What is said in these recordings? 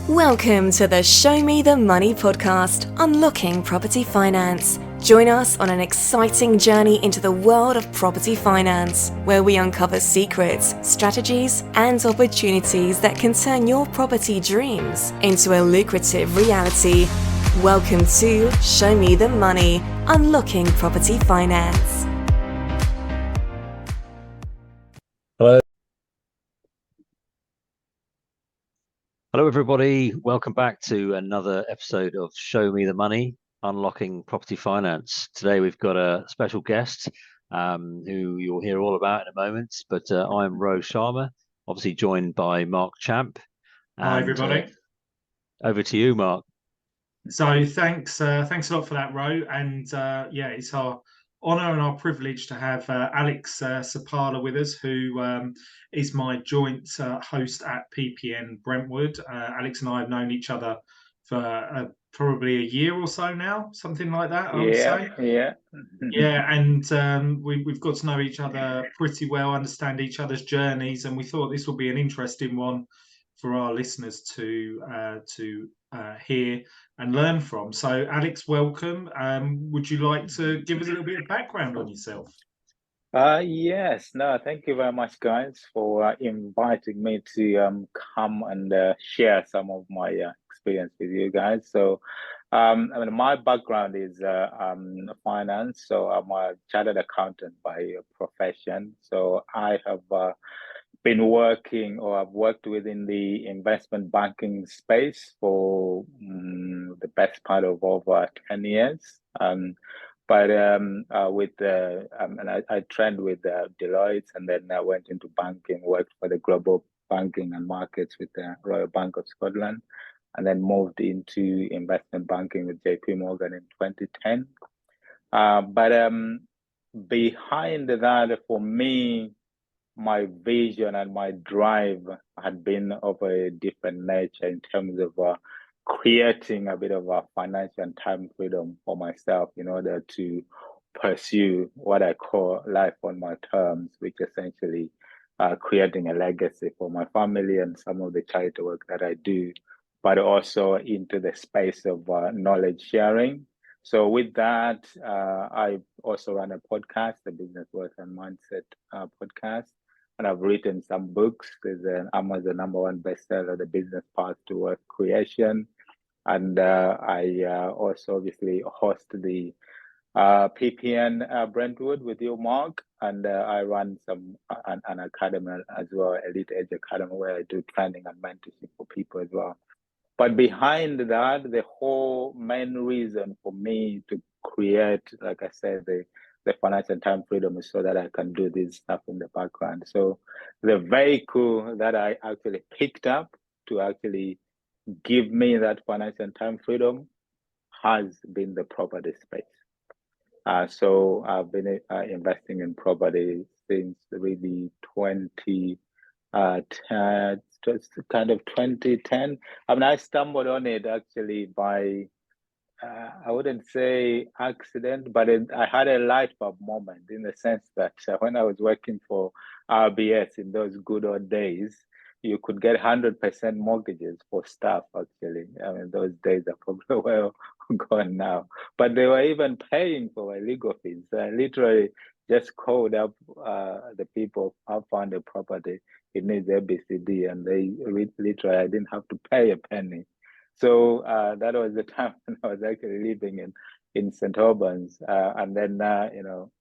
Welcome to the Show Me the Money podcast, Unlocking Property Finance. Join us on an exciting journey into the world of property finance, where we uncover secrets, strategies, and opportunities that can turn your property dreams into a lucrative reality. Welcome to Show Me the Money, Unlocking Property Finance. Hello, everybody. Welcome back to another episode of Show Me the Money, Unlocking Property Finance. Today, we've got a special guest who you'll hear all about in a moment. But I'm Ro Sharma, obviously joined by Mark Champ. Hi, everybody. Over to you, Mark. So thanks a lot for that, Ro. And it's our honour and our privilege to have Alex Sapala with us, who is my joint host at PPN Brentwood. Alex and I have known each other for probably a year or so now, something like that, I would say. Yeah, and we've got to know each other pretty well, understand each other's journeys, and we thought this would be an interesting one for our listeners to hear and learn from. So, Alex, welcome. Would you like to give us a little bit of background on yourself? Yes. No, thank you very much, guys, for inviting me to come and share some of my experience with you guys. So, my background is finance. So I'm a chartered accountant by profession. So I have been working, or I've worked within the investment banking space for the best part of over 10 years. And I trained with Deloitte, and then I went into banking, worked for the global banking and markets with the Royal Bank of Scotland, and then moved into investment banking with JP Morgan in 2010. Behind that, for me, my vision and my drive had been of a different nature in terms of creating a bit of a financial and time freedom for myself in order to pursue what I call life on my terms, which essentially creating a legacy for my family and some of the charity work that I do, but also into the space of knowledge sharing. So with that, I also run a podcast, the Business Worth and Mindset podcast, and I've written some books. There's an Amazon #1 bestseller, The Business Path to Wealth Creation. And I also obviously host the PPN Brentwood with you, Mark. And I run an academy as well, Elite Edge Academy, where I do training and mentorship for people as well. But behind that, the whole main reason for me to create, like I said, the financial time freedom is so that I can do this stuff in the background. So the vehicle that I actually picked up to actually give me that financial time freedom has been the property space. So I've been investing in property since really 2010, just kind of 2010. I mean, I stumbled on it actually by I wouldn't say accident, but I had a light bulb moment in the sense that when I was working for RBS in those good old days, you could get 100% mortgages for stuff, actually. I mean, those days are probably well gone now. But they were even paying for my legal fees. So I literally just called up the people. I found a property. It needs ABCD, and they literally, I didn't have to pay a penny. So that was the time when I was actually living in St. Albans, and then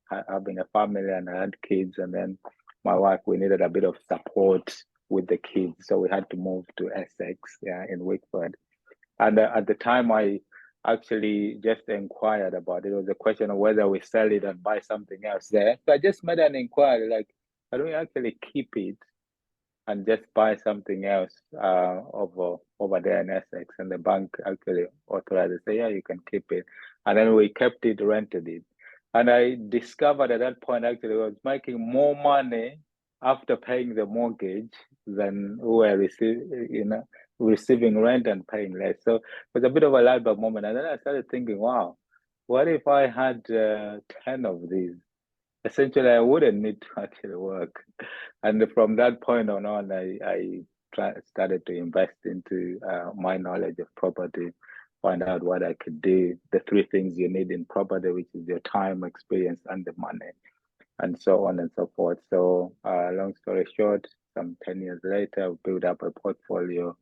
having a family, and I had kids, and then my wife, we needed a bit of support with the kids, so we had to move to Essex, in Wickford. And at the time, I actually just inquired about it. It was a question of whether we sell it and buy something else there. So I just made an inquiry, like, how do we actually keep it and just buy something else over there in Essex? And the bank actually authorized it, say, yeah, you can keep it. And then we kept it, rented it. And I discovered at that point, actually, I was making more money after paying the mortgage than we were receiving rent and paying less. So it was a bit of a light bulb moment. And then I started thinking, wow, what if I had 10 of these? Essentially, I wouldn't need to actually work. And from that point on, I started to invest into my knowledge of property, find out what I could do, the 3 things you need in property, which is your time, experience, and the money, and so on and so forth. So long story short, some 10 years later, I built up a portfolio.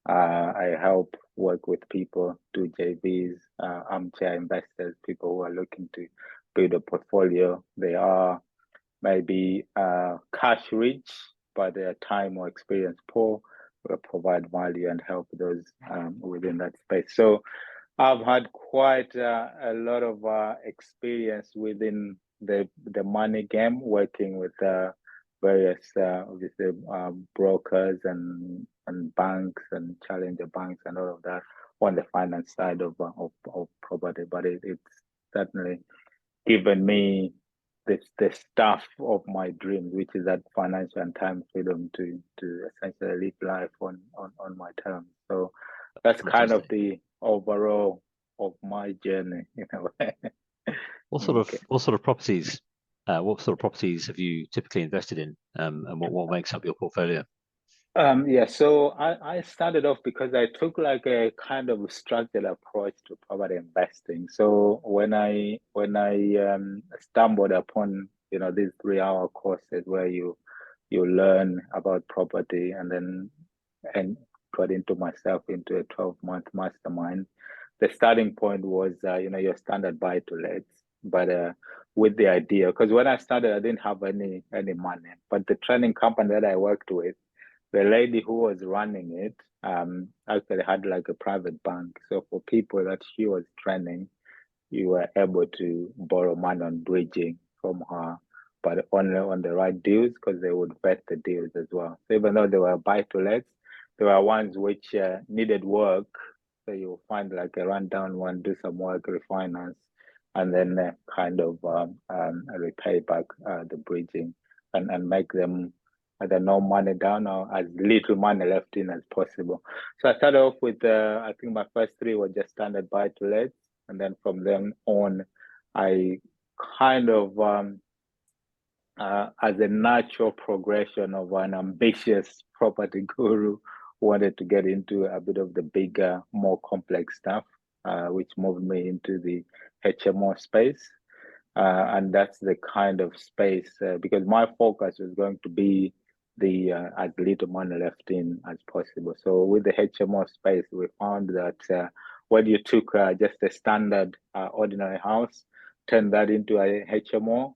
I help work with people, do JVs, armchair investors, people who are looking to build a portfolio. They are maybe cash rich, but their time or experience poor. Will provide value and help those within that space. So I've had quite a lot of experience within the money game, working with various obviously brokers and banks and challenger banks and all of that on the finance side of property. But it's certainly given me the stuff of my dreams, which is that financial and time freedom to essentially live life on my terms. So that's kind of the overall of my journey in a way. What sort of properties have you typically invested in, and what makes up your portfolio? Yeah, so I started off because I took like a kind of structured approach to property investing. So when I stumbled upon these 3-hour courses where you learn about property and got into a 12-month mastermind, the starting point was your standard buy to lets, but with the idea, because when I started I didn't have any money, but the training company that I worked with, the lady who was running it actually had like a private bank. So for people that she was training, you were able to borrow money on bridging from her, but only on the right deals, because they would vet the deals as well. So even though they were buy-to-lets, there were ones which needed work. So you'll find like a rundown one, do some work, refinance, and then kind of repay back the bridging and make them either no money down or as little money left in as possible. So I started off with, I think my first 3 were just standard buy-to-lets. And then from then on, I kind of, as a natural progression of an ambitious property guru, wanted to get into a bit of the bigger, more complex stuff, which moved me into the HMO space. And that's the kind of space, because my focus was going to be as little money left in as possible. So with the HMO space, we found that when you took just a standard ordinary house, turned that into a HMO,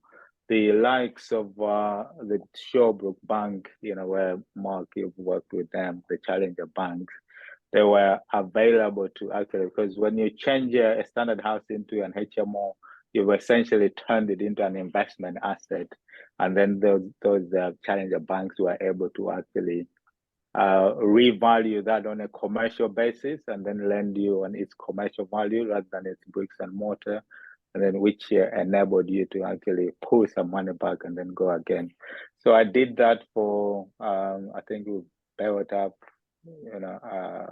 the likes of the Shawbrook Bank, where Mark, you've worked with them, the challenger banks, they were available to actually, because when you change a standard house into an HMO, you've essentially turned it into an investment asset. And then those challenger banks were able to actually revalue that on a commercial basis and then lend you on its commercial value rather than its bricks and mortar, and then which enabled you to actually pull some money back and then go again. So I did that for, I think we built up,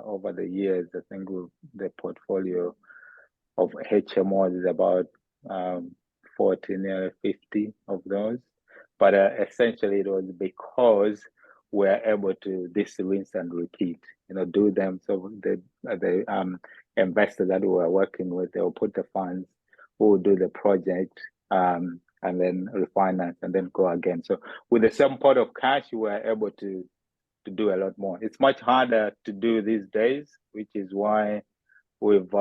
over the years. I think the portfolio of HMOs is about 40, nearly 50 of those. But essentially it was because we're able to rinse and repeat, do them. So the investors that we were working with, they will put the funds, who will do the project, and then refinance and then go again. So with the same pot of cash, we were able to do a lot more. It's much harder to do these days, which is why we've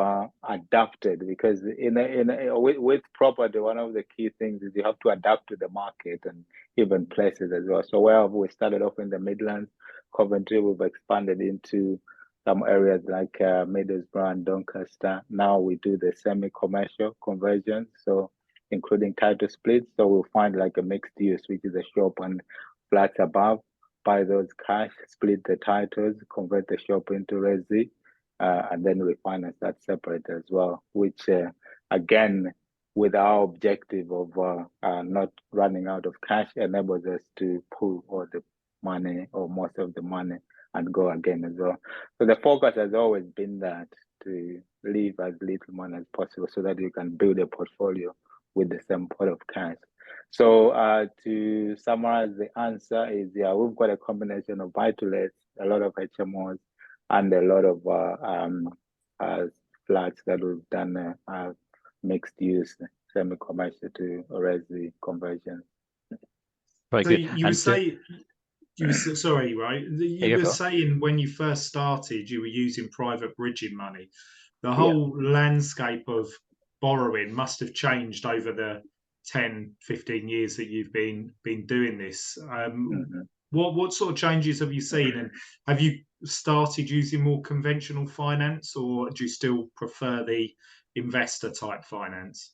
adapted, because with property, one of the key things is you have to adapt to the market and even places as well. So where we started off in the Midlands, Coventry, we've expanded into some areas like Middlesbrough and Doncaster. Now we do the semi-commercial conversions, so including title splits. So we'll find like a mixed use, which is a shop and flats above, buy those cash, split the titles, convert the shop into resi, and then refinance that separate as well, which again, with our objective of not running out of cash, enables us to pull all the money or most of the money and go again as well. So the focus has always been that, to leave as little money as possible so that you can build a portfolio with the same pot of cash. So to summarize, the answer is, yeah, we've got a combination of buy-to-lets, a lot of HMOs and a lot of flats that we've done mixed use, semi-commercial to resi conversion. Very So good. you were saying, sorry, right? You were saying when you first started, you were using private bridging money. The whole landscape of borrowing must have changed over the 10, 15 years that you've been doing this. What sort of changes have you seen, and have you started using more conventional finance, or do you still prefer the investor type finance?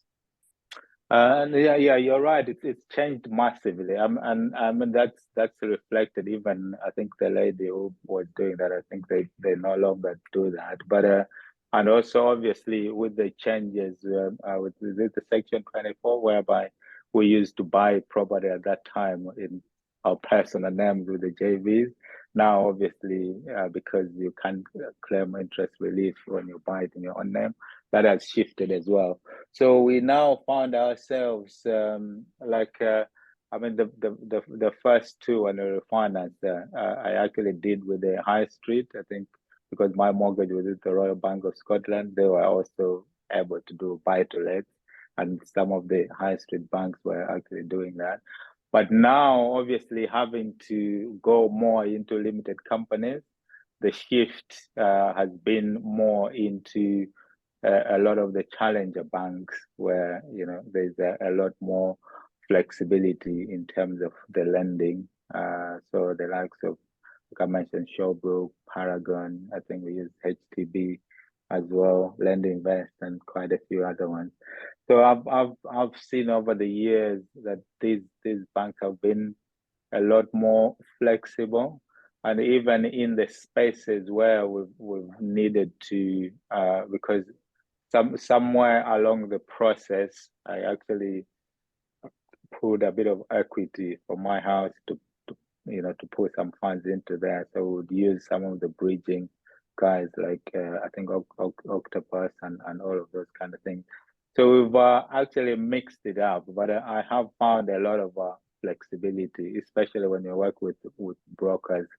Yeah, you're right. It's changed massively. And I mean that's reflected. Even I think the lady who was doing that, I think they no longer do that. But and also obviously with the changes with the Section 24, whereby we used to buy property at that time in our personal names with the JVs. Now, obviously, because you can't claim interest relief when you buy it in your own name, that has shifted as well. So we now found ourselves I mean, the first two when we refinanced, I actually did with the High Street, I think, because my mortgage was with the Royal Bank of Scotland. They were also able to do buy-to-let, and some of the High Street banks were actually doing that. But now, obviously, having to go more into limited companies, the shift has been more into a lot of the challenger banks, where there's a lot more flexibility in terms of the lending. So the likes of, like I mentioned, Shawbrook, Paragon. I think we use HTB as well, LendInvest, and quite a few other ones. So I've seen over the years that these banks have been a lot more flexible, and even in the spaces where we've needed to, because somewhere along the process, I actually put a bit of equity for my house to put some funds into there. So we would use some of the bridging guys like I think Octopus and all of those kind of things. So we've actually mixed it up, but I have found a lot of flexibility, especially when you work with brokers.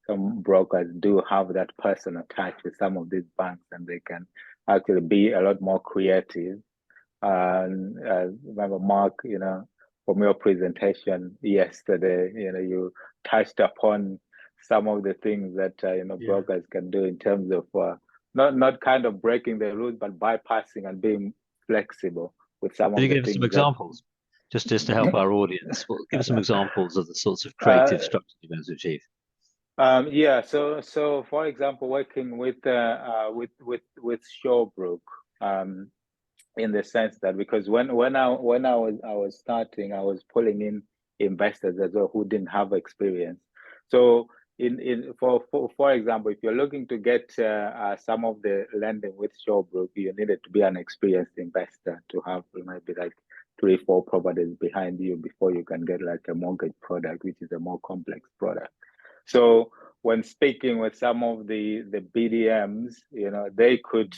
Some brokers do have that personal touch with some of these banks, and they can actually be a lot more creative. And remember, Mark, from your presentation yesterday, you touched upon some of the things that brokers can do in terms of not kind of breaking the rules, but bypassing and being flexible with some of the things. Can you give us some examples, just to help our audience? Give us some examples of the sorts of creative structures you've been able to achieve. Yeah. So for example, working with Shawbrook, in the sense that because when I was starting, I was pulling in investors as well who didn't have experience. So for example, if you're looking to get some of the lending with Shawbrook, you needed to be an experienced investor to have maybe like 3-4 properties behind you before you can get like a mortgage product, which is a more complex product. So when speaking with some of the BDMs, they could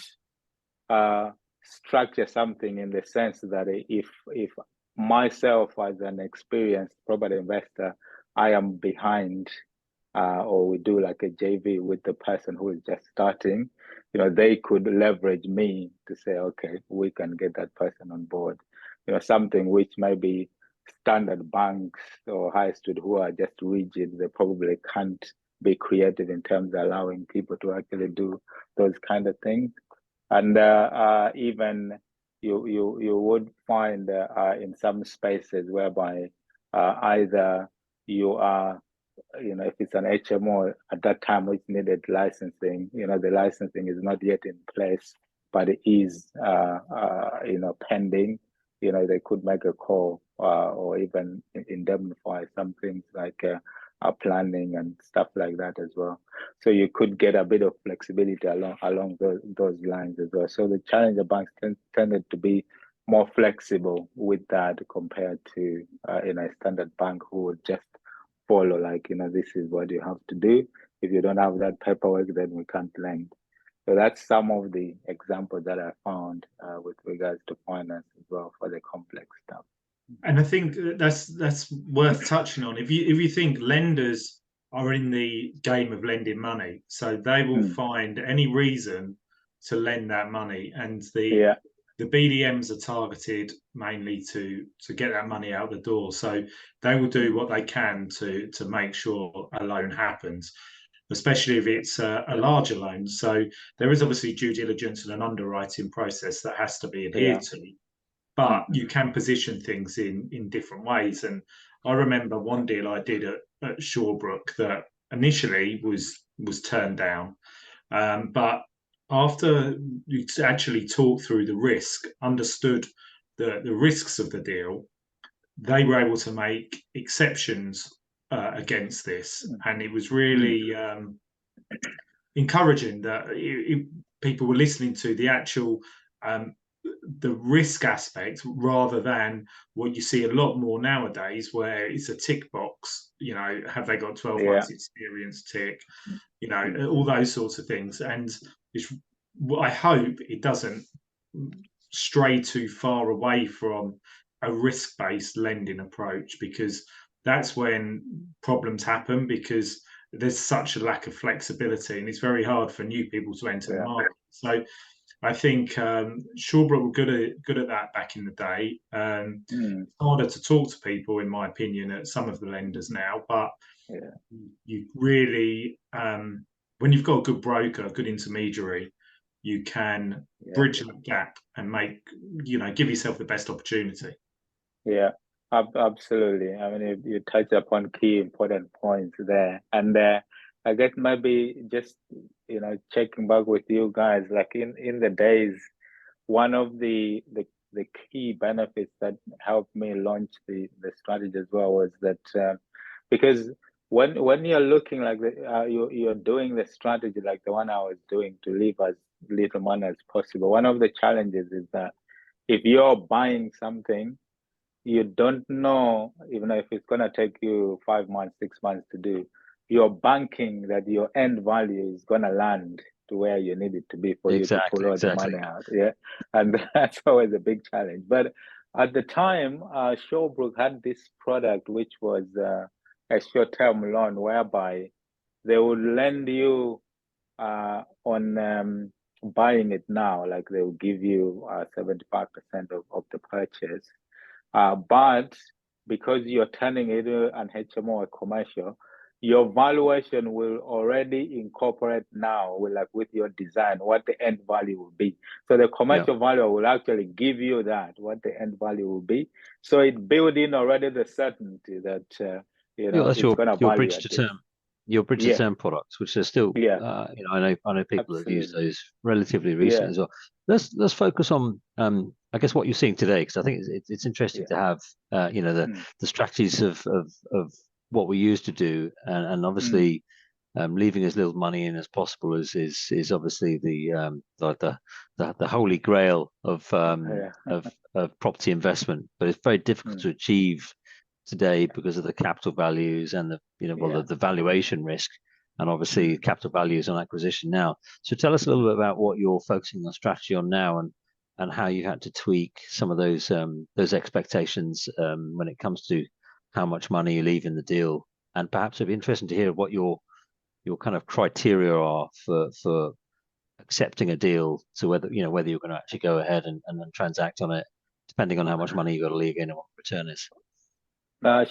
structure something in the sense that if myself as an experienced property investor, I am behind, or we do like a JV with the person who is just starting, they could leverage me to say, okay, we can get that person on board. Something which maybe standard banks or high street who are just rigid, they probably can't be creative in terms of allowing people to actually do those kind of things. And even you would find in some spaces whereby either you are, if it's an HMO at that time which needed licensing, the licensing is not yet in place, but it is, pending. They could make a call or even indemnify some things like planning and stuff like that as well. So you could get a bit of flexibility along those lines as well. So the challenger banks tended to be more flexible with that compared to a standard bank who would just follow like, this is what you have to do. If you don't have that paperwork, then we can't lend. So that's some of the examples that I found with regards to finance as well for the complex stuff. And I think that's worth touching on. If you think lenders are in the game of lending money, so they will find any reason to lend that money, and the BDMs are targeted mainly to get that money out the door. So they will do what they can to make sure a loan happens, especially if it's a larger loan. So there is obviously due diligence and an underwriting process that has to be adhered to, but you can position things in different ways. And I remember one deal I did at Shawbrook that initially was turned down, but after you actually talked through the risk, understood the risks of the deal, they were able to make exceptions against this, and it was really encouraging that people were listening to the actual the risk aspect rather than what you see a lot more nowadays, where it's a tick box. Have they got 12 months experience? Tick. All those sorts of things. And I hope it doesn't stray too far away from a risk-based lending approach, because that's when problems happen, because there's such a lack of flexibility and it's very hard for new people to enter the market. So I think Shawbrook were good at that back in the day. It's harder to talk to people, in my opinion, at some of the lenders now, but you really, when you've got a good broker, a good intermediary, you can bridge that gap and give yourself the best opportunity. Yeah, absolutely. I mean, you touched upon key important points there, and I guess maybe just checking back with you guys, like in the days, one of the key benefits that helped me launch the strategy as well was that because when you're looking like you're doing the strategy like the one I was doing to leave as little money as possible, one of the challenges is that if you're buying something, you don't know, even if it's going to take you 5 months, 6 months to do, you're banking that your end value is going to land to where you need it to be for you to pull out the money out. Yeah. And that's always a big challenge. But at the time, Shawbrook had this product, which was a short-term loan whereby they would lend you on buying it now, like they will give you 75% of the purchase. But because you're turning it an HMO or commercial, your valuation will already incorporate now with your design what the end value will be. So the commercial value will actually give you what the end value will be. So it built in already the certainty that that's it's going to value bridge to term. Your bridge to term products, which are still, I know people have used those relatively recently as well. Let's focus on, I guess, what you're seeing today, because I think it's interesting to have, the strategies of what we used to do, and obviously, leaving as little money in as possible is obviously the holy grail of property investment, but it's very difficult to achieve today because of the capital values and the valuation risk, and obviously capital values on acquisition now. So tell us a little bit about what you're focusing on strategy on now, and how you had to tweak some of those expectations when it comes to how much money you leave in the deal. And perhaps it'd be interesting to hear what your kind of criteria are for accepting a deal, to whether you're going to actually go ahead and transact on it, depending on how much money you've got to leave in and what the return is.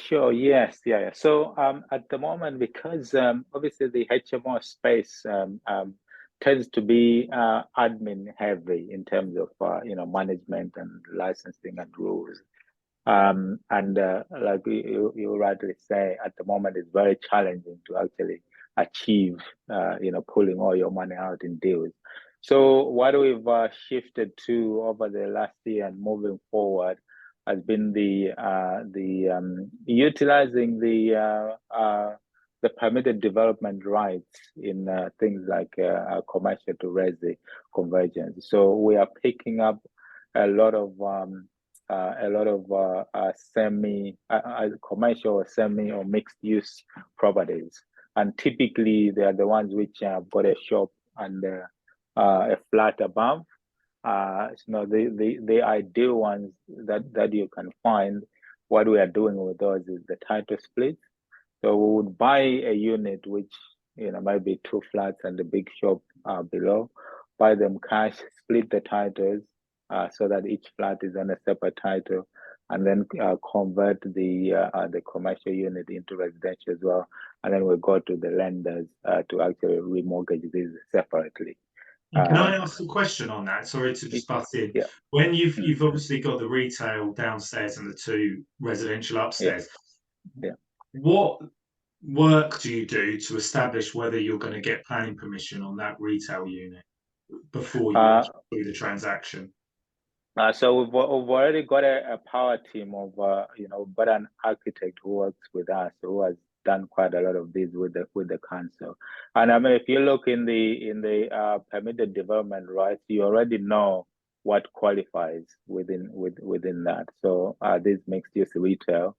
Sure. Yes. Yeah. So at the moment, because obviously the HMO space tends to be admin heavy in terms of management and licensing and rules, and like you rightly say, at the moment it's very challenging to actually achieve pulling all your money out in deals. So what we've shifted to over the last year and moving forward has been the utilizing the permitted development rights in things like commercial to resi convergence. So we are picking up a lot of semi commercial or semi or mixed use properties, and typically they are the ones which have got a shop and a flat above. The ideal ones that you can find, what we are doing with those is the title split. So we would buy a unit which might be 2 flats and the big shop below, buy them cash, split the titles so that each flat is on a separate title, and then convert the commercial unit into residential as well, and then we go to the lenders to actually remortgage these separately. And can I ask a question on that? Sorry to just butt in. Yeah. When you've obviously got the retail downstairs and the 2 residential upstairs, what work do you do to establish whether you're going to get planning permission on that retail unit before you actually do the transaction? So we've already got a power team of we've got an architect who works with us, who has done quite a lot of this with the council. And I mean, if you look in the permitted development rights, you already know what qualifies within that. So these mixed use retail,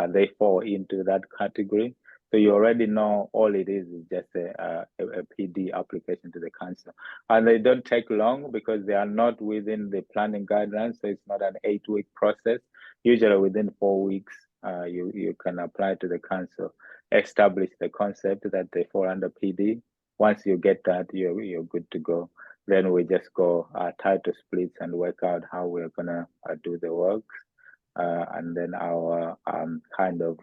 they fall into that category. So you already know all it is just a PD application to the council. And they don't take long because they are not within the planning guidelines. So it's not an 8-week process. Usually within 4 weeks, you can apply to the council, establish the concept that they fall under PD. Once you get that, you're good to go. Then we just go title splits and work out how we're gonna do the works. And then our kind of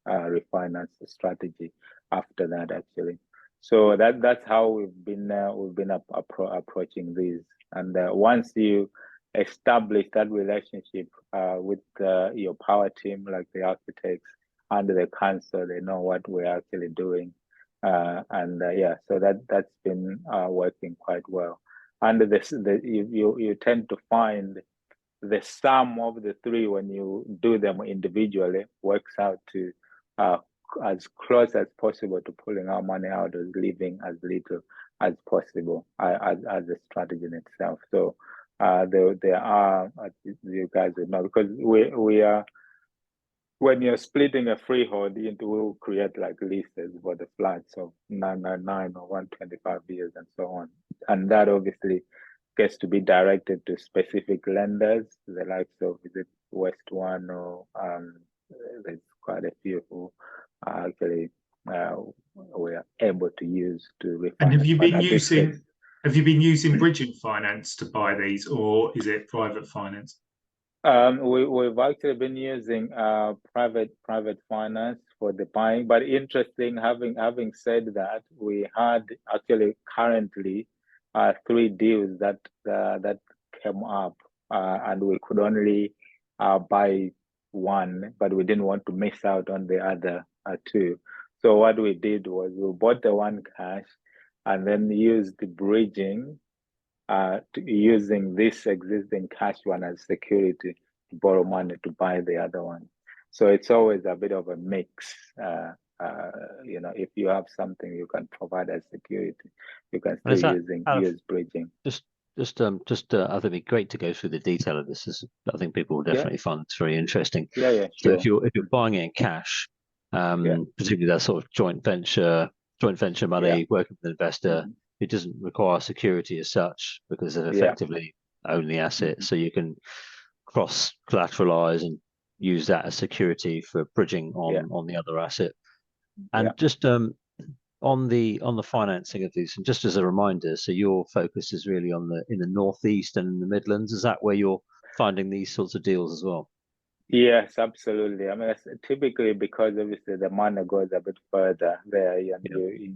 refinance strategy after that, actually. So that's how we've been approaching these. And once you establish that relationship with your power team, like the architects and the council, they know what we're actually doing. So that's been working quite well. And you tend to find the sum of the 3 when you do them individually works out to as close as possible to pulling our money out or leaving as little as possible as a strategy in itself. So there are, as you guys would know, because we are, when you're splitting a freehold into, we'll create like leases for the flats of 999 or 125 years and so on. And that obviously gets to be directed to specific lenders, the likes of West One or there's quite a few who actually we are able to use to refinance. And have you been using bridging finance to buy these, or is it private finance? We've actually been using private finance for the buying, but interesting, having said that, we had actually currently 3 deals that came up, and we could only buy one, but we didn't want to miss out on the other 2. So what we did was we bought the one cash and then used the bridging using this existing cash one as security to borrow money to buy the other one. So it's always a bit of a mix. If you have something you can provide as security, you can still use bridging. I think it'd be great to go through the detail of this. I think people will definitely find this very interesting. Yeah, So sure. if you're buying it in cash, particularly that sort of joint venture money, working with an investor, it doesn't require security as such because they effectively own the asset. So you can cross collateralize and use that as security for bridging on the other asset. And just on the financing of these, and just as a reminder, so your focus is really in the Northeast and in the Midlands. Is that where you're finding these sorts of deals as well? Yes, absolutely. I mean, it's typically because obviously the money goes a bit further there, and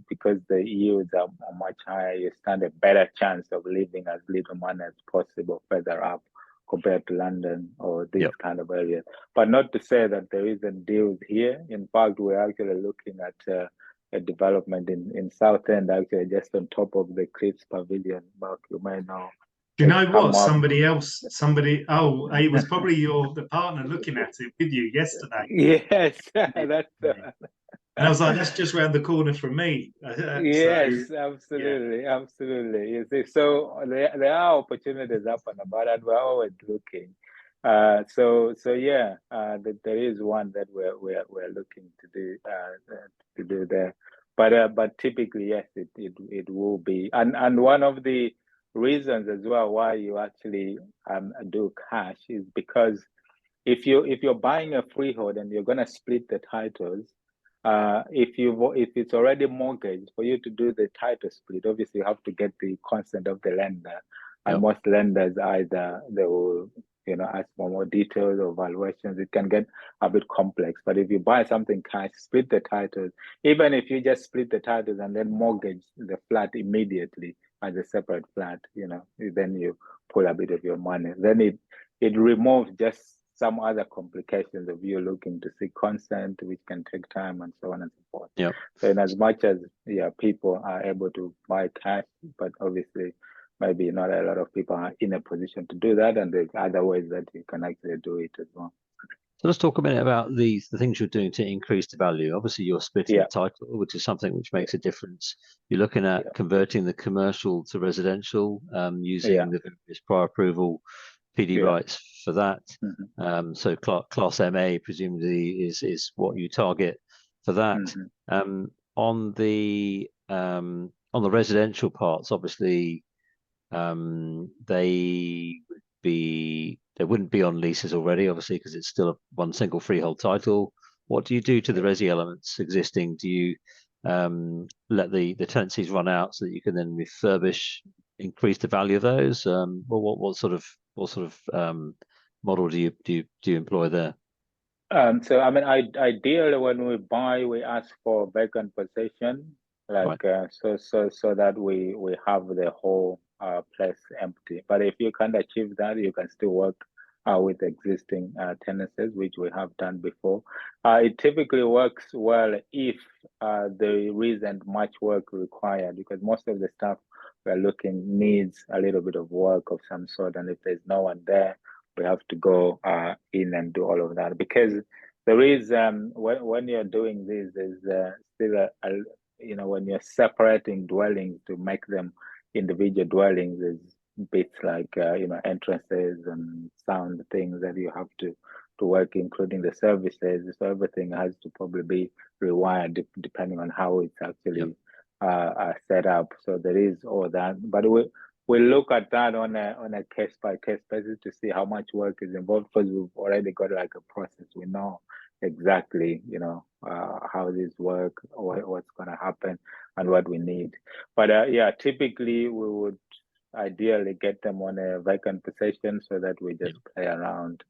because the yields are much higher, you stand a better chance of leaving as little money as possible further up compared to London or these kind of areas. But not to say that there isn't deals here. In fact, we're actually looking at a development in Southend, actually just on top of the Cliffs Pavilion, Mark, you may know. Do you know what? It was probably the partner looking at it with you yesterday. Yes, that's and I was like, that's just round the corner from me. Yes, absolutely. You see, so there are opportunities up and about, and we're always looking. There is one that we're looking to do there, but typically yes, it will be, and one of the reasons as well why you actually do cash is because if you're buying a freehold and you're going to split the titles, if it's already mortgaged, for you to do the title split, obviously you have to get the consent of the lender. And most lenders either they will ask for more details or valuations. It can get a bit complex. But if you buy something cash, split the titles, even if you just split the titles and then mortgage the flat immediately as a separate flat, then you pull a bit of your money. Then it removes just some other complications of you looking to seek consent, which can take time and so on and so forth. So in as much as people are able to buy cash, but obviously maybe not a lot of people are in a position to do that, and there's other ways that you can actually do it as well. So let's talk a minute about the things you're doing to increase the value. Obviously, you're splitting the title, which is something which makes a difference. You're looking at converting the commercial to residential, using the various prior approval PD rights for that. So class MA presumably is what you target for that. On the residential parts, obviously, they wouldn't be on leases already, obviously, because it's still one single freehold title. What do you do to the resi elements existing? Do you let the tenancies run out so that you can then refurbish, increase the value of those? What sort of model do you employ there? So I mean, ideally when we buy, we ask for vacant possession, like so that we have the whole place empty. But if you can't achieve that, you can still work with existing tenancies, which we have done before. It typically works well if there isn't much work required, because most of the stuff we're looking needs a little bit of work of some sort, and if there's no one there, we have to go in and do all of that. Because there is when you're doing this, there's still when you're separating dwellings to make them individual dwellings, there's bits like entrances and sound things that you have to work, including the services. So everything has to probably be rewired depending on how it's actually set up. So there is all that, but we look at that on a case by case basis to see how much work is involved, because we've already got like a process. We know exactly how this work, what's going to happen, and what we need. But typically we would ideally get them on a vacant possession so that we just play around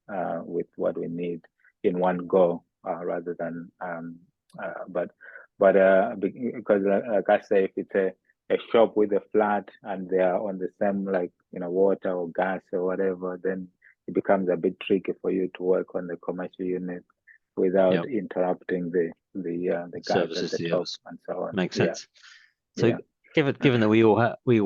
with what we need in one go, rather than because like I say, if it's a shop with a flat and they are on the same water or gas or whatever, then it becomes a bit tricky for you to work on the commercial unit without interrupting the guys at the top and so on. Makes sense. So given that we all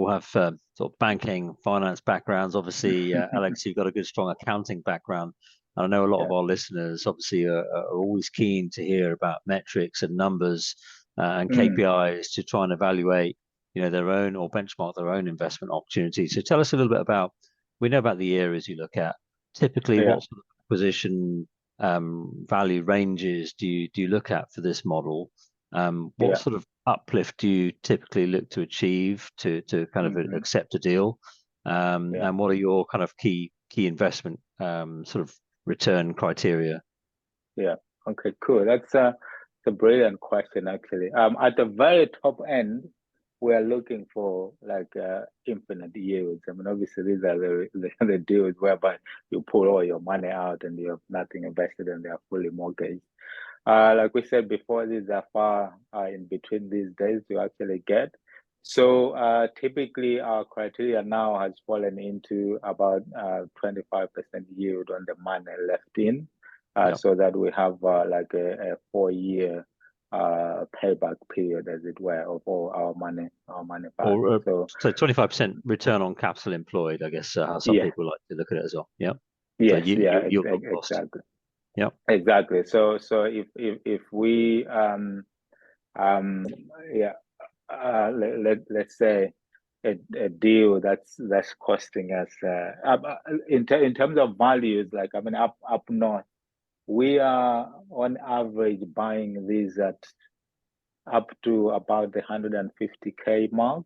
have sort of banking, finance backgrounds, obviously, Alex, you've got a good strong accounting background. And I know a lot of our listeners obviously are always keen to hear about metrics and numbers and KPIs to try and evaluate their own or benchmark their own investment opportunities. So tell us a little bit about, we know about the areas you look at. Typically, what sort of acquisition value ranges do you look at for this model? What sort of uplift do you typically look to achieve to kind of accept a deal? And what are your kind of key investment sort of return criteria? Okay, cool. That's a brilliant question, actually. At the very top end, we are looking for infinite yields. I mean, obviously these are the deals whereby you pull all your money out and you have nothing invested and they are fully mortgaged. Like we said before, these are far in between these days to actually get. So typically our criteria now has fallen into about 25% yield on the money left in, so that we have like a 4-year payback period, as it were, of all our money back. Or, so 25% return on capital employed, I guess, how some people like to look at it as well. Yes, so exactly. Exactly. So if we let's say a deal that's costing us in terms of values, like I mean up north, we are on average buying these at up to about the 150K mark.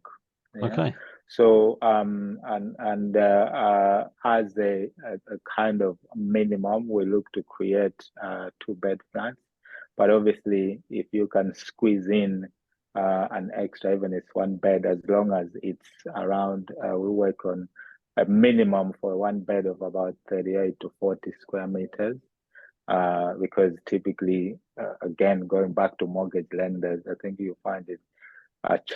Okay. So as a kind of minimum, we look to create 2-bed flats. But obviously, if you can squeeze in an extra, even if it's one bed, as long as it's around, we work on a minimum for one bed of about 38 to 40 square meters. Because typically, again, going back to mortgage lenders, I think you find it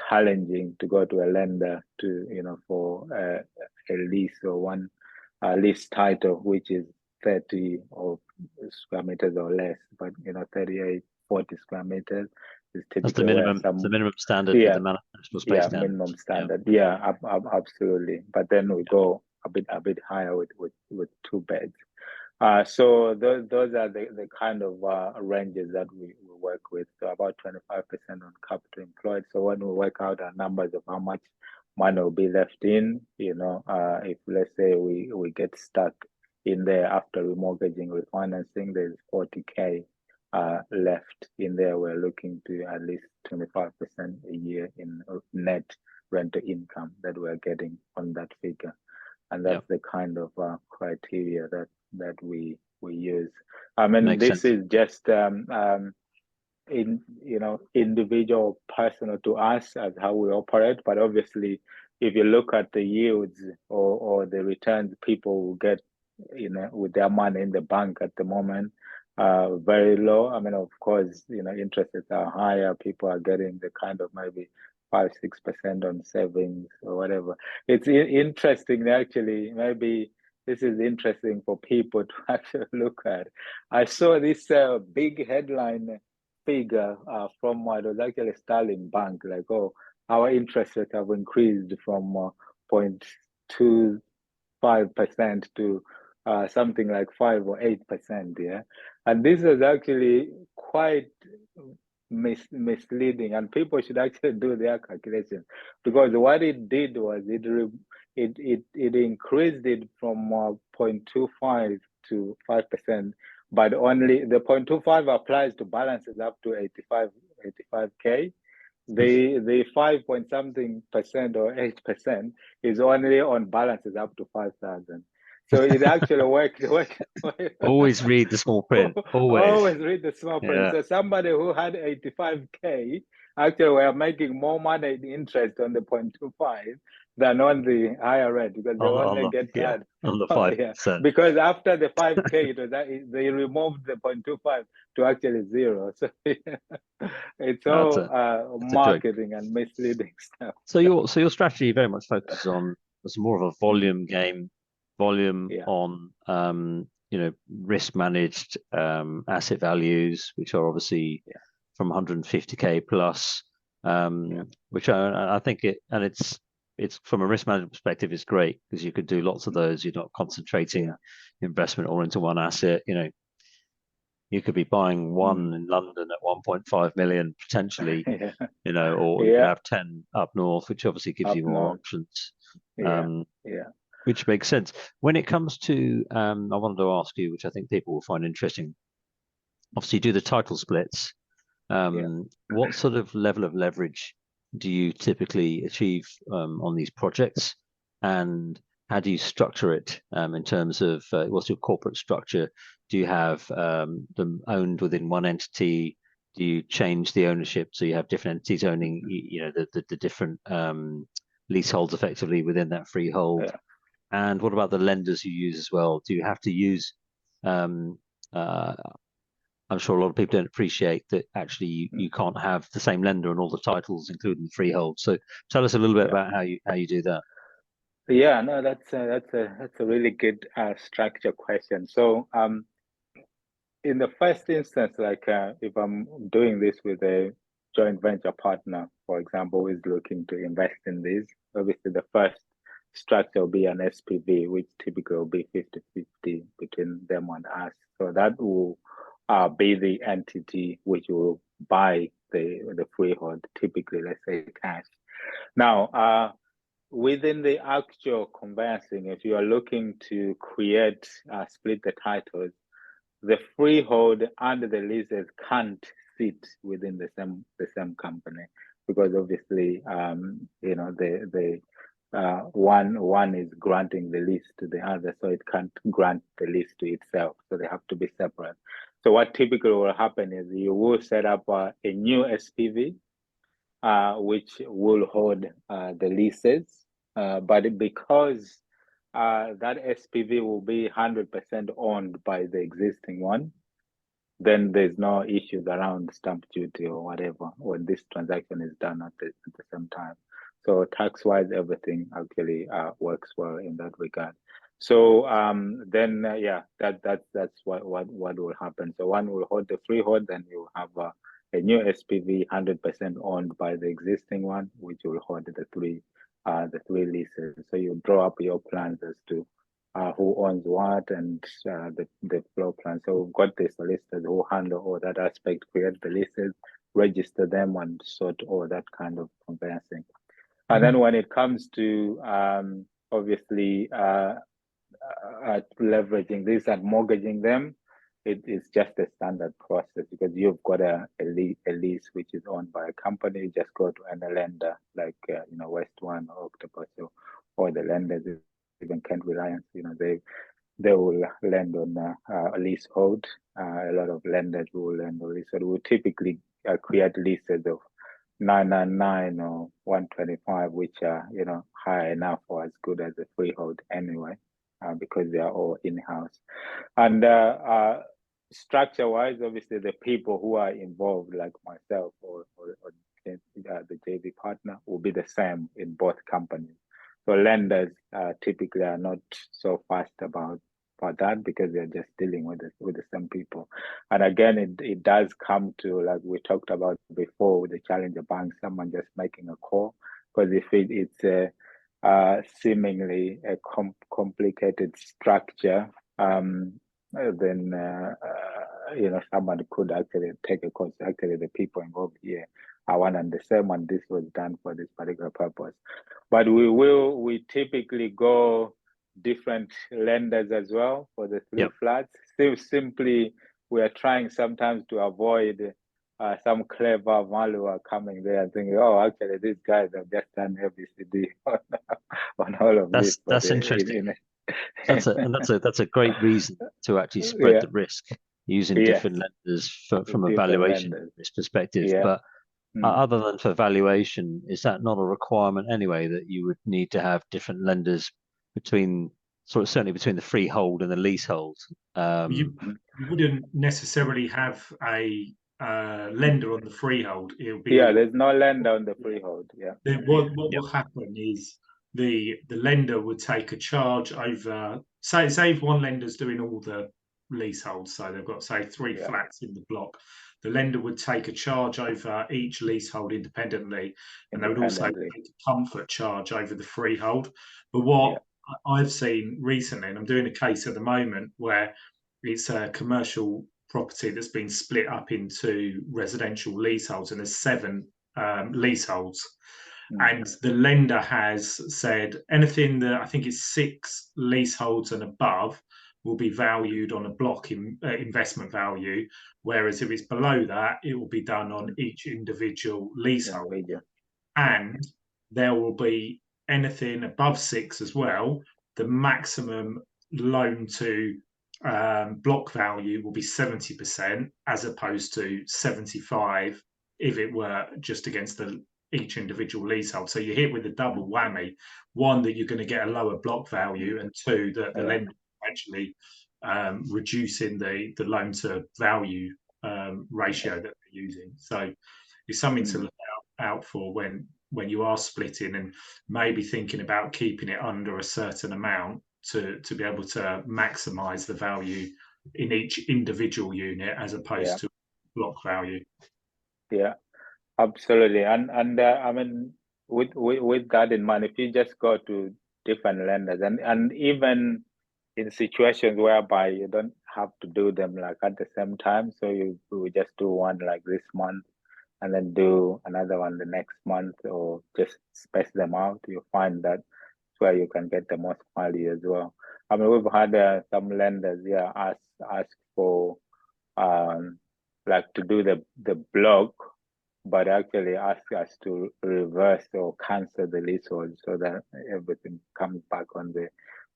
challenging to go to a lender to, for a lease or one lease title, which is 30 or square meters or less, but 38, 40 square meters is That's the typically where minimum. some The minimum standard with the National Space Standard. minimum standard. Yeah, absolutely. But then we go a bit higher with two beds. So those are the kind of ranges that we work with. So about 25% on capital employed. So when we work out our numbers of how much money will be left in, if let's say we get stuck in there after remortgaging, refinancing, there's 40K left in there. We're looking to at least 25% a year in net rental income that we're getting on that figure. And that's the kind of criteria that we use. I mean, Makes this sense. is just individual, personal to us as how we operate. But obviously, if you look at the yields or the returns people will get, with their money in the bank at the moment, very low. I mean, of course, interest rates are higher. People are getting the kind of maybe 5-6% on savings or whatever. It's interesting, actually. Maybe this is interesting for people to actually look at. I saw this big headline figure from what was actually Sterling Bank, like, oh, our interest rates have increased from 0.25% to something like 5 or 8%. Yeah, and this is actually quite misleading, and people should actually do their calculations, because what it did was it increased it from 0.25 to 5%, but only the 0.25 applies to balances up to 85K. The 5 point something percent or 8% is only on balances up to 5,000. So it actually worked. Always read the small print. Always read the small print. Yeah. So somebody who had 85K actually were making more money in interest on the 0.25 than on the higher rate, because they only get that on the 5%. Yeah. Because after the 5K, they removed the 0.25 to actually zero. So it's all marketing and misleading stuff. So your strategy very much focuses on it's more of a volume game, on risk managed asset values, which are obviously from 150K plus, which I think it's from a risk management perspective is great, because you could do lots of those. You're not concentrating investment all into one asset. You could be buying one in London at 1.5 million potentially, or you could have 10 up north, which obviously gives you more options. Which makes sense. When it comes to, I wanted to ask you, which I think people will find interesting. Obviously, you do the title splits. What sort of level of leverage do you typically achieve on these projects, and how do you structure it in terms of what's your corporate structure? Do you have them owned within one entity? Do you change the ownership so you have different entities owning, the different leaseholds effectively within that freehold? And what about the lenders you use as well? Do you have to use? I'm sure a lot of people don't appreciate that actually you can't have the same lender on all the titles, including the freehold. So tell us a little bit about how you do that. Yeah, no, that's a really good structure question. So in the first instance, like if I'm doing this with a joint venture partner, for example, who is looking to invest in this, obviously the first structure will be an SPV, which typically will be 50-50 between them and us. So that will be the entity which will buy the freehold, typically, let's say, cash. Now, within the actual conveyancing, if you are looking to create, split the titles, the freehold and the leases can't sit within the same company, because obviously, the one is granting the lease to the other, so it can't grant the lease to itself. So they have to be separate. So what typically will happen is you will set up a new SPV, which will hold the leases, but because that SPV will be 100% owned by the existing one, then there's no issues around stamp duty or whatever when this transaction is done at the same time. So tax-wise, everything actually works well in that regard. So then that's what will happen. So one will hold the freehold, then you have a new SPV 100% owned by the existing one, which will hold the three leases. So you draw up your plans as to who owns what and the floor plan. So we've got the solicitors who handle all that aspect, create the leases, register them, and sort all that kind of conveyancing. And then when it comes to obviously leveraging this and mortgaging them, it is just a standard process because you've got a lease which is owned by a company. You just go to any lender like West One or Octopus or the lenders, even Kent Reliance. They will lend on a leasehold. A lot of lenders will lend on leasehold. We typically create leases of 999 or 125, which are high enough or as good as a freehold anyway, because they are all in-house. And structure-wise, obviously, the people who are involved, like myself or the JV partner, will be the same in both companies. So lenders typically are not so fast about that because they're just dealing with the same people. And again, it does come to, like we talked about before, with the challenger bank, someone just making a call, because if it's a seemingly a complicated structure, then someone could actually take a course. Actually, the people involved here are one and the same, and this was done for this particular purpose. But we typically go different lenders as well for the three flats. Simply, we are trying sometimes to avoid some clever valuer coming there and thinking, oh, actually, these guys have just done ABCD on all of this. That's interesting. That's a great reason to actually spread the risk using different lenders from a valuation risk perspective. But other than for valuation, is that not a requirement anyway that you would need to have different lenders certainly between the freehold and the leasehold? You wouldn't necessarily have a lender on the freehold. It'll be there's no lender on the freehold. What will happen is the lender would take a charge over. Say if one lender's doing all the leaseholds, so they've got say three flats in the block. The lender would take a charge over each leasehold independently, and they would also take a comfort charge over the freehold. But what I've seen recently, and I'm doing a case at the moment where it's a commercial property that's been split up into residential leaseholds, and there's 7 leaseholds. And the lender has said anything that I think is 6 leaseholds and above will be valued on a block investment value, whereas if it's below that, it will be done on each individual leasehold. And there will be anything above 6 as well. The maximum loan to block value will be 70% as opposed to 75 if it were just against each individual leasehold. So you're hit with a double whammy. One, that you're going to get a lower block value, and 2, that the lender actually reducing the loan to value ratio that they're using. So it's something to look out for when you are splitting, and maybe thinking about keeping it under a certain amount to be able to maximize the value in each individual unit as opposed to block value. Yeah, absolutely. And I mean, with that in mind, if you just go to different lenders, and even in situations whereby you don't have to do them like at the same time, so you just do one like this month and then do another one the next month, or just space them out, you find that where you can get the most value as well. I mean, we've had some lenders ask for like to do the block, but actually ask us to reverse or cancel the leasehold so that everything comes back on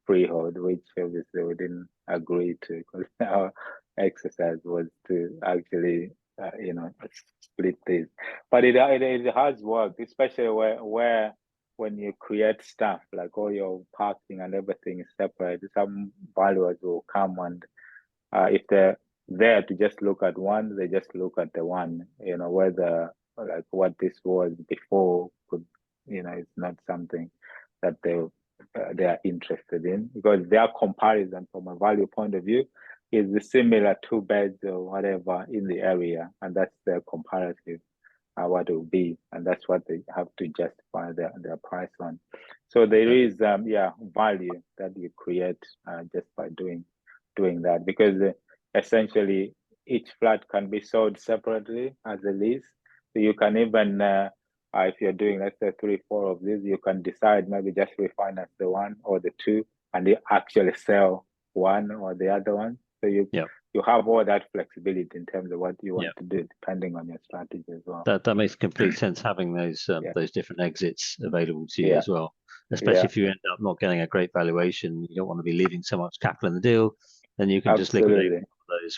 Freehold, which obviously we didn't agree to, because our exercise was to actually, split this. But it has worked, especially where when you create stuff like all your parking and everything is separate. Some valuers will come and if they're there to just look at one, they just look at the one. Whether like what this was before could, it's not something that they are interested in, because their comparison from a value point of view is the similar two beds or whatever in the area, and that's their comparative what it will be, and that's what they have to justify their price on. So there is value that you create just by doing that, because essentially each flat can be sold separately as a lease. So you can even if you're doing, let's say 3-4 of these, you can decide maybe just refinance the one or the two, and you actually sell one or the other one. So you have all that flexibility in terms of what you want to do, depending on your strategy as well. That makes complete sense, having those different exits available to you as well. Especially if you end up not getting a great valuation, you don't want to be leaving so much capital in the deal, then you can just liquidate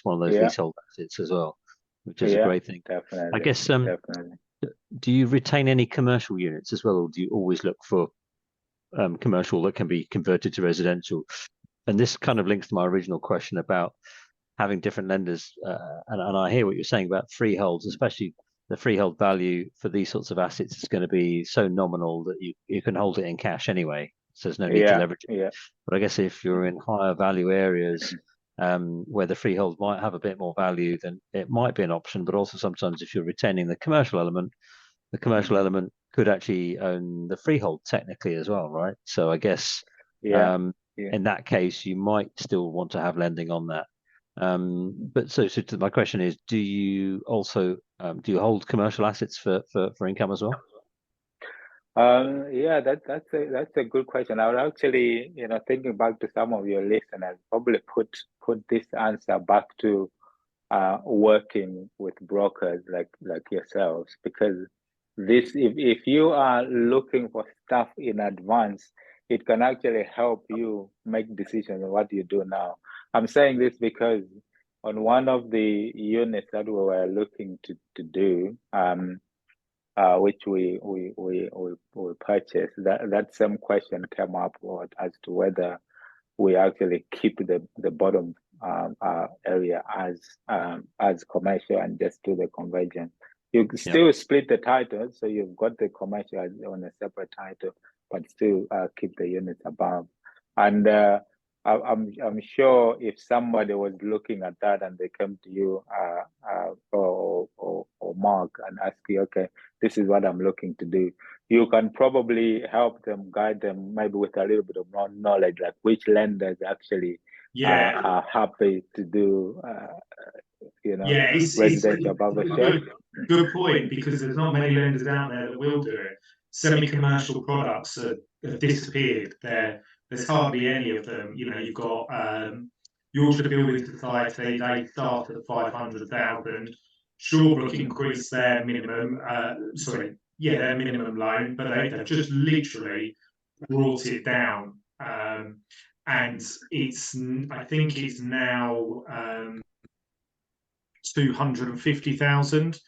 one of those leasehold assets as well, which is a great thing. Definitely. I guess do you retain any commercial units as well, or do you always look for commercial that can be converted to residential? And this kind of links to my original question about having different lenders, and I hear what you're saying about freeholds, especially the freehold value for these sorts of assets is going to be so nominal that you can hold it in cash anyway, so there's no need to leverage it. But I guess if you're in higher value areas where the freehold might have a bit more value, then it might be an option. But also sometimes if you're retaining the commercial element could actually own the freehold technically as well, right? So I guess in that case you might still want to have lending on that. But so my question is, do you also do you hold commercial assets for income as well? That's a good question. I would actually, thinking back to some of your listeners, probably put this answer back to working with brokers like yourselves, because this, if you are looking for stuff in advance, it can actually help you make decisions on what you do now. I'm saying this because on one of the units that we were looking to do, which we purchased, that same question came up as to whether we actually keep the bottom area as commercial and just do the conversion. You still split the title, so you've got the commercial on a separate title, but still keep the units above. And I'm sure if somebody was looking at that and they came to you or Mark and ask you, okay, this is what I'm looking to do, you can probably help them, guide them, maybe with a little bit of more knowledge, like which lenders actually are happy to do residential above a share. Good point, because there's not many lenders out there that will do it. Semi-commercial products have disappeared. There's hardly any of them. You've got Yorkshire Building Society, they start at 500,000. Shawbrook increased their minimum, their minimum loan, but they've just literally brought it down. And I think it's now 250,000.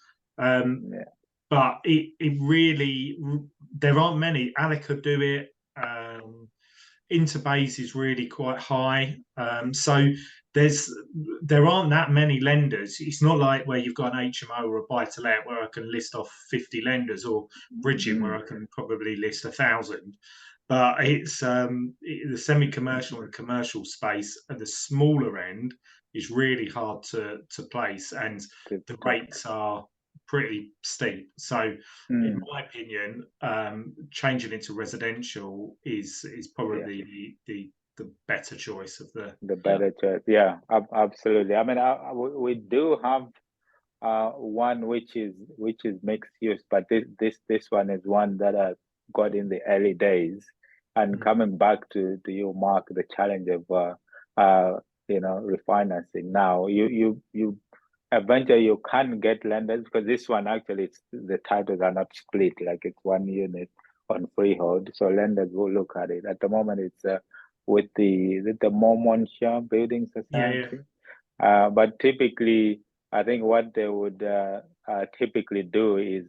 But it really, there aren't many. Alica do it. Interbase is really quite high. So there aren't that many lenders. It's not like where you've got an HMO or a buy-to-let where I can list off 50 lenders, or bridging where I can probably list 1,000. But it's the semi-commercial and commercial space at the smaller end is really hard to place, and the rates are pretty steep. So in my opinion, changing into residential is probably the better choice of the better choice. Yeah, absolutely. I mean, we do have one which is mixed use, but this one is one that I got in the early days. And coming back to you, Mark, the challenge of refinancing. Now you eventually you can get lenders, because this one actually the titles are not split, like it's one unit on freehold, so lenders will look at it. At the moment it's with the Mormonshire Building Society. But typically, I think what they would typically do is,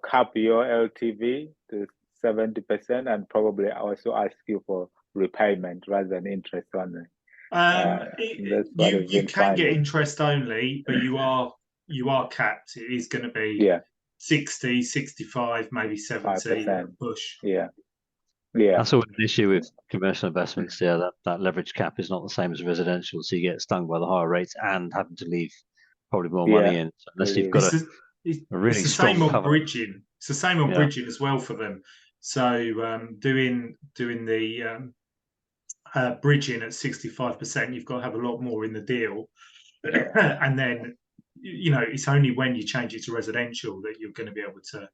cap your LTV to 70% and probably also ask you for repayment rather than interest only. You can get interest only, but you are capped. It is going to be 60, 65, maybe 70 push. Yeah. That's always an issue with commercial investments. Yeah, that leverage cap is not the same as residential, so you get stung by the higher rates and having to leave probably more money in, unless you've got a really strong covenant. Bridging. It's the same on bridging as well for them. So doing the bridging at 65%, you've got to have a lot more in the deal, and then it's only when you change it to residential that you're going to be able to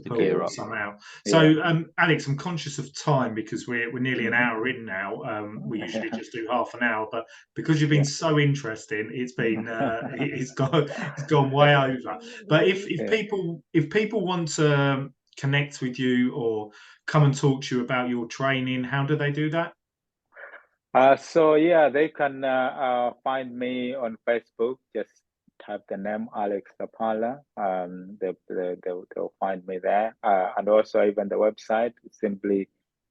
pull some out. So Alex, I'm conscious of time because we're nearly an hour in now. We usually just do half an hour, but because you've been so interesting, it's been it's gone way over. But if people want to connect with you or come and talk to you about your training, how do they do that? They can find me on Facebook. Just type the name Alex Sapala. They'll find me there. And also even the website, simply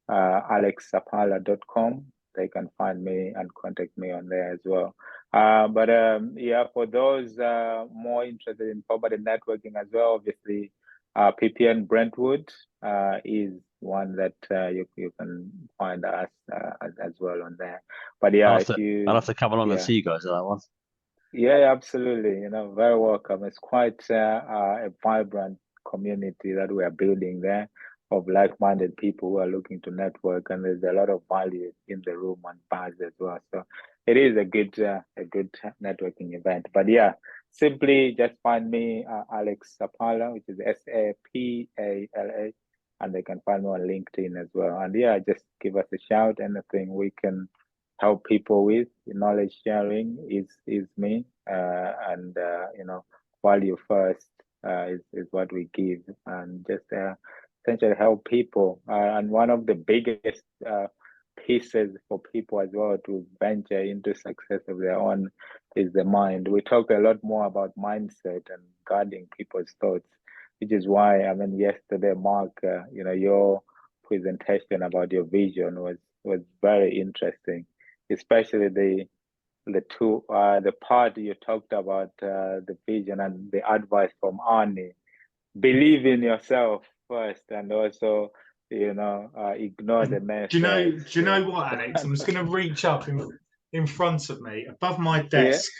alexsapala.com. They can find me and contact me on there as well. For those more interested in property networking as well, obviously PPN Brentwood is one that you can find us as well on there. But I'll have to come along and see you guys at that one. Yeah, absolutely. Very welcome. It's quite a vibrant community that we are building there of like-minded people who are looking to network, and there's a lot of value in the room and bars as well. So it is a good networking event. But simply just find me Alex Sapala, which is Sapala, and they can find me on LinkedIn as well. And just give us a shout. Anything we can help people with, knowledge sharing is me, and value first is what we give, and just essentially help people. And one of the biggest pieces for people as well to venture into success of their own is the mind. We talk a lot more about mindset and guarding people's thoughts, which is why yesterday, Mark, your presentation about your vision was very interesting, especially the part you talked about, the vision and the advice from Arnie. Believe in yourself first, and also ignore the mess. Do you know what, Alex? I'm just going to reach up in front of me, above my desk.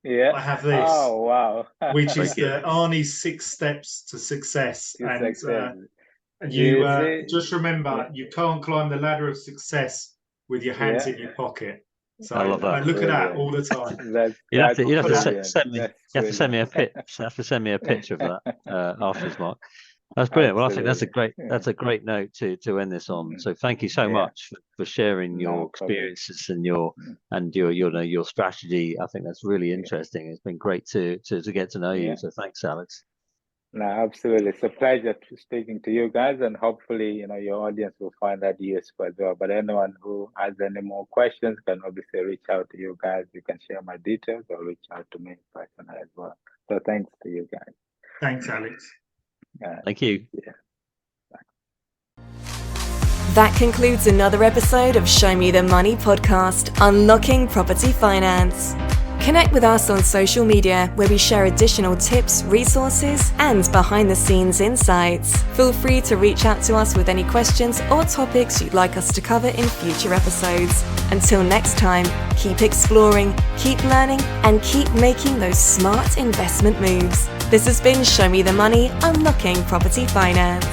Yeah. I have this. Oh wow! Which is Arnie's 6 steps to success. And you just remember, you can't climb the ladder of success with your hands in your pocket. So I love that. Look at that all the time. You have to send me a picture of that afterwards, Mark. That's brilliant. Well, I think that's a great note to end this on. So thank you so much for sharing your experiences and your strategy. I think that's really interesting. It's been great to get to know you. So thanks, Alex. No, absolutely. It's a pleasure speaking to you guys, and hopefully, your audience will find that useful as well. But anyone who has any more questions can obviously reach out to you guys. You can share my details or reach out to me personally as well. So thanks to you guys. Thanks, Alex. Thank you. That concludes another episode of Show Me the Money podcast, Unlocking Property Finance. Connect with us on social media, where we share additional tips, resources, and behind-the-scenes insights. Feel free to reach out to us with any questions or topics you'd like us to cover in future episodes. Until next time, keep exploring, keep learning, and keep making those smart investment moves. This has been Show Me the Money, Unlocking Property Finance.